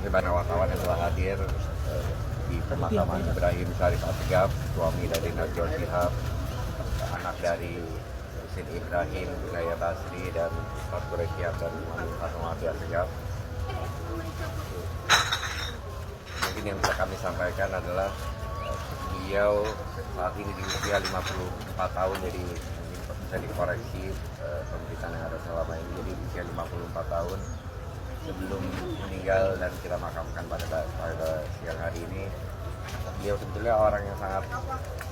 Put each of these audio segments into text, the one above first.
kasih banyak wartawan yang telah hadir di pemakaman Ibrahim Syarif Assegaf, suami dari Najwa Shihab, anak dari Husin Ibrahim, Bunaya Basri, dan Pak Quraisyah dan Mami Fatmawati Assegaf. Mungkin yang bisa kami sampaikan adalah beliau saat ini di usia 54 tahun, jadi mungkin bisa dikoreksi pemberitaan yang ada selama ini. Jadi usia 54 tahun sebelum meninggal dan kita makamkan pada siang hari ini. Beliau sebetulnya orang yang sangat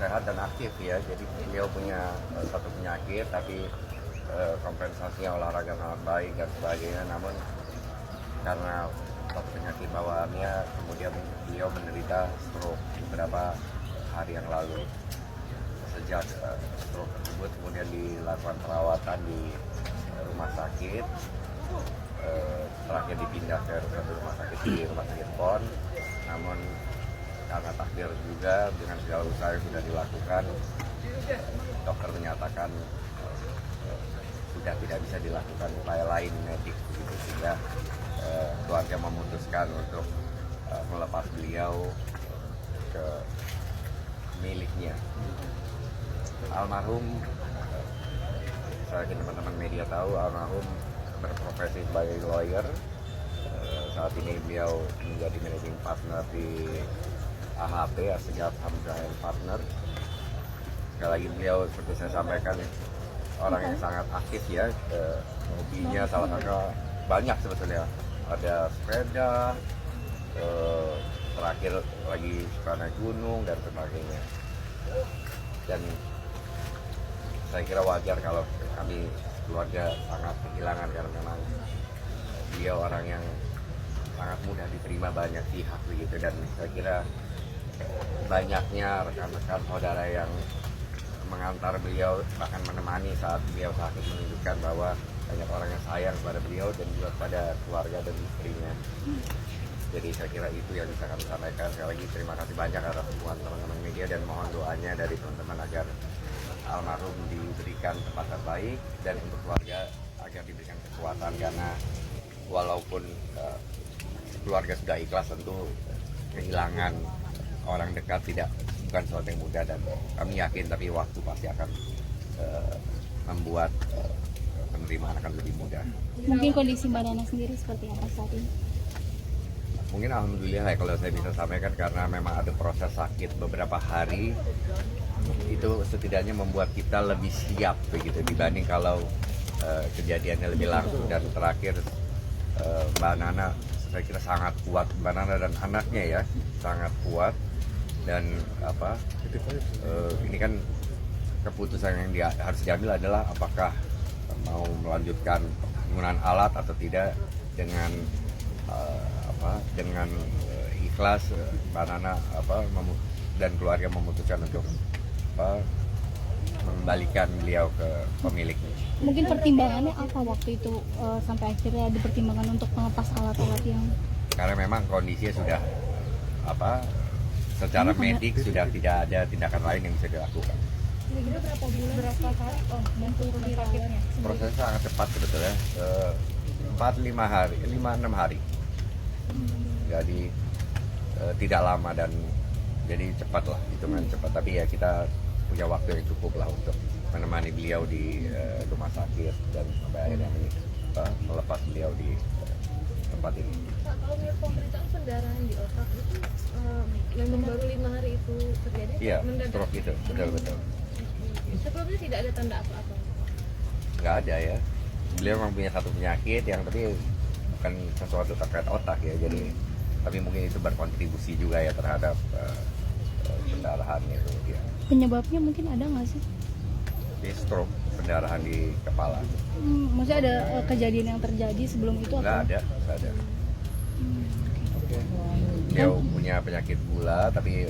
sehat dan aktif ya. Jadi beliau punya satu penyakit, tapi kompensasinya olahraga sangat baik dan sebagainya. Namun karena satu penyakit bawaannya, kemudian beliau menderita stroke beberapa hari yang lalu. Sejak stroke tersebut kemudian dilakukan perawatan di rumah sakit. Terakhir dipindah ke satu rumah sakit di Rumah Sakit PON. Namun karena takdir juga dengan segala usaha yang sudah dilakukan, dokter menyatakan sudah tidak bisa dilakukan upaya lain medik begitu, sehingga keluarga memutuskan untuk melepas beliau ke miliknya. Almarhum, saya yakin teman-teman media tahu, almarhum berprofesi sebagai lawyer. Saat ini beliau menjadi managing partner di AHP, Assegaf Hamzah & Partner. Sekali lagi beliau seperti saya sampaikan orang yang sangat aktif ya. Hobinya salah satu banyak sebetulnya. Ada sepeda, terakhir lagi suka naik gunung dan sebagainya. Dan saya kira wajar kalau kami keluarga sangat kehilangan, karena memang beliau orang yang sangat mudah diterima banyak pihak begitu. Dan saya kira banyaknya rekan-rekan saudara yang mengantar beliau, bahkan menemani saat beliau sakit, menunjukkan bahwa banyak orang yang sayang kepada beliau dan juga kepada keluarga dan istrinya. Jadi saya kira itu yang bisa kami sampaikan. Sekali lagi terima kasih banyak atas dukungan teman-teman media, dan mohon doanya dari teman-teman agar almarhum diberikan tempat terbaik, dan untuk keluarga agar diberikan kekuatan, karena walaupun keluarga sudah ikhlas, tentu kehilangan orang dekat bukan sesuatu yang mudah, dan kami yakin tapi waktu pasti akan membuat penerimaan akan lebih mudah. Mungkin kondisi Mbak Nana sendiri seperti apa saat ini? Mungkin alhamdulillah ya kalau saya bisa sampaikan, karena memang ada proses sakit beberapa hari, itu setidaknya membuat kita lebih siap begitu dibanding kalau kejadiannya lebih langsung. Dan terakhir Mbak Nana saya kira sangat kuat, Mbak Nana dan anaknya ya sangat kuat. Dan ini kan keputusan yang harus diambil adalah apakah mau melanjutkan penggunaan alat atau tidak. Dengan ikhlas Mbak Nana dan keluarga memutuskan untuk mengembalikan beliau ke pemiliknya. Mungkin pertimbangannya apa waktu itu sampai akhirnya dipertimbangkan untuk melepas alat-alat yang... Karena memang kondisinya sudah secara medik sudah tidak ada tindakan lain yang bisa dilakukan. Kira-kira berapa bulan? Berapa kali menurun sakitnya? Prosesnya sangat cepat sebetulnya, 4-5 hari, 5-6 hari. Jadi tidak lama, dan jadi cepat lah, hitungan cepat. Tapi ya kita punya waktu yang cukup lah untuk menemani beliau di rumah sakit, dan sampai akhirnya melepas beliau di tempat ini. Pak, kalau melihat pemberitaan pendarahan di otak itu memang baru 5 hari itu terjadi? Iya, stroke itu, betul. Sebelumnya tidak ada tanda apa-apa? Nggak ada ya. Beliau memang punya satu penyakit yang tapi bukan sesuatu terkait otak ya. Jadi tapi mungkin itu berkontribusi juga ya terhadap pendarahan itu. Ya. Penyebabnya mungkin ada nggak sih? Di stroke, pendarahan di kepala. Maksudnya ada kejadian yang terjadi sebelum itu? Nggak ada. Beliau punya penyakit gula, tapi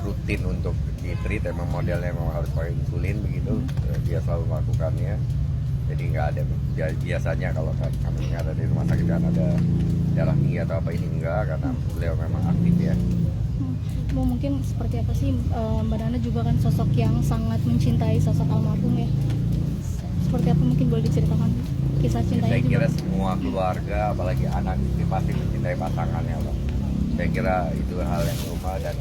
rutin untuk di-treat, emang modelnya memang harus pakai insulin begitu. Dia selalu melakukannya. Jadi nggak ada, biasanya kalau kami ada di rumah sakit kan ada darah tinggi atau apa, ini enggak, karena beliau memang aktif ya. Mungkin seperti apa sih, Mbak Nana juga kan sosok yang sangat mencintai sosok almarhum ya. Seperti apa mungkin boleh diceritakan? kisah cintanya Saya juga. kira semua keluarga, apalagi anak istri pasti mencintai pasangannya loh. Saya kira itu hal yang normal, dan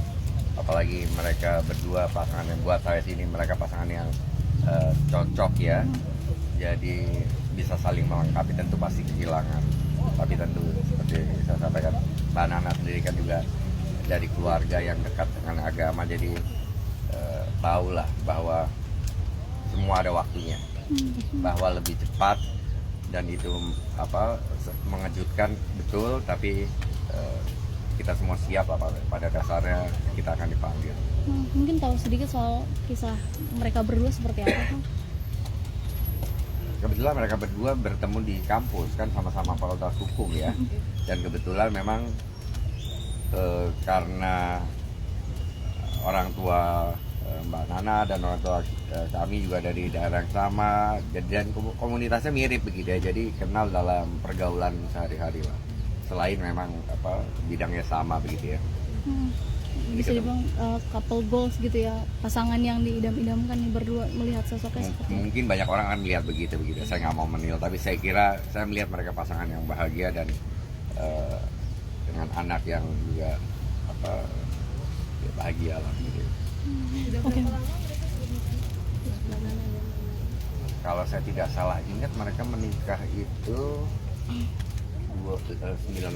apalagi mereka berdua pasangan yang buat saya sini mereka pasangan yang cocok ya. Jadi bisa saling melengkapi, tentu pasti kehilangan. Tapi tentu seperti saya sampaikan, Mbak Nana sendiri kan juga dari keluarga yang dekat dengan agama, jadi tahulah bahwa semua ada waktunya, bahwa lebih cepat dan itu mengejutkan betul, tapi kita semua siap pada dasarnya kita akan dipanggil. Mungkin tahu sedikit soal kisah mereka berdua seperti apa Kang? Kebetulan mereka berdua bertemu di kampus kan, sama-sama fakultas hukum ya, dan kebetulan memang karena orang tua Mbak Nana dan orang tua kami juga dari daerah yang sama, dan komunitasnya mirip begitu ya, jadi kenal dalam pergaulan sehari-hari lah. Selain memang bidangnya sama begitu ya. Bisa dibilang couple goals gitu ya, pasangan yang diidam-idamkan nih berdua, melihat sosoknya seperti itu. Mungkin banyak orang akan melihat begitu. Saya nggak mau menilai, tapi saya melihat mereka pasangan yang bahagia dan dengan anak yang juga bahagia lah gitu. Oke. Kalau saya tidak salah ingat mereka menikah itu 98.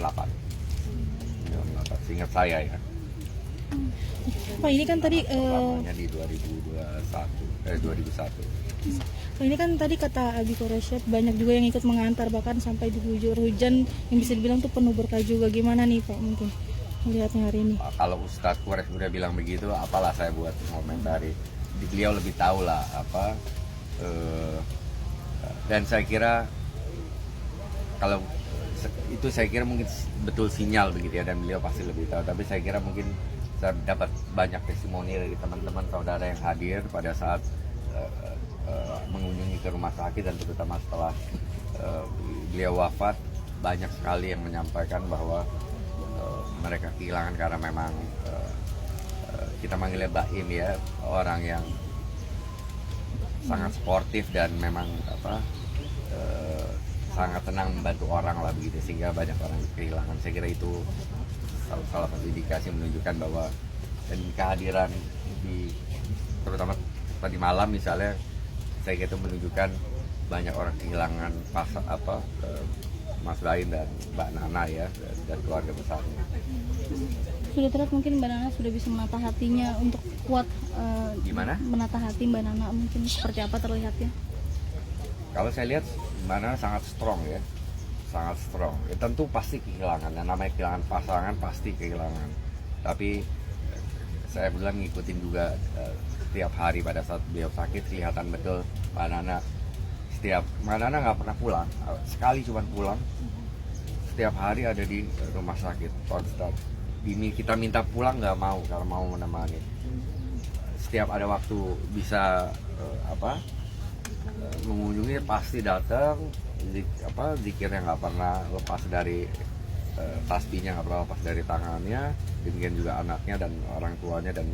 Seingat saya ya. Pak, ini kan tadi Lamanya di 2001. Pak, ini kan tadi kata Abi Koresyad banyak juga yang ikut mengantar, bahkan sampai diguyur hujan yang bisa dibilang tuh penuh berkah juga. Gimana nih Pak mungkin melihatnya hari ini? Kalau Ustadz Quraisy udah bilang begitu, apalah saya buat komentari. Beliau lebih tahu lah dan saya kira kalau itu saya kira mungkin betul sinyal begitu ya, dan beliau pasti lebih tahu. Tapi saya kira mungkin saya dapat banyak testimoni dari teman-teman saudara yang hadir pada saat mengunjungi ke rumah sakit, dan terutama setelah beliau wafat, banyak sekali yang menyampaikan bahwa mereka kehilangan karena memang kita manggilnya Baim ya, orang yang sangat sportif dan memang sangat tenang membantu orang lah begitu, sehingga banyak orang kehilangan. Saya kira itu salah satu indikasi menunjukkan bahwa, dan kehadiran terutama tadi malam misalnya, saya kira itu menunjukkan banyak orang kehilangan Mas Baim dan Mbak Nana ya, dan keluarga besarnya. Sudah terlihat mungkin Mbak Nana sudah bisa menata hatinya untuk kuat. Gimana? Menata hati Mbak Nana mungkin seperti apa terlihatnya? Kalau saya lihat Mbak Nana sangat strong ya, sangat strong. Ya, tentu pasti kehilangan, dan namanya kehilangan pasangan pasti kehilangan. Tapi saya bilang ngikutin juga setiap hari pada saat beliau sakit, kelihatan betul Mbak Nana. Mbak Nana nggak pernah pulang, sekali cuma pulang. Setiap hari ada di rumah sakit konstan. Ini kita minta pulang nggak mau, karena mau menemani. Setiap ada waktu bisa mengunjungi pasti datang. Zikirnya nggak pernah lepas dari tasbihnya, nggak pernah lepas dari tangannya. Demikian juga anaknya dan orang tuanya dan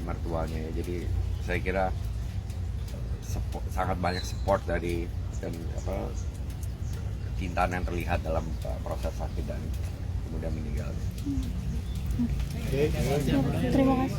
mertuanya. Jadi saya kira sangat banyak support dari dan kecintaan yang terlihat dalam proses sakit dan kemudian meninggal. Terima kasih.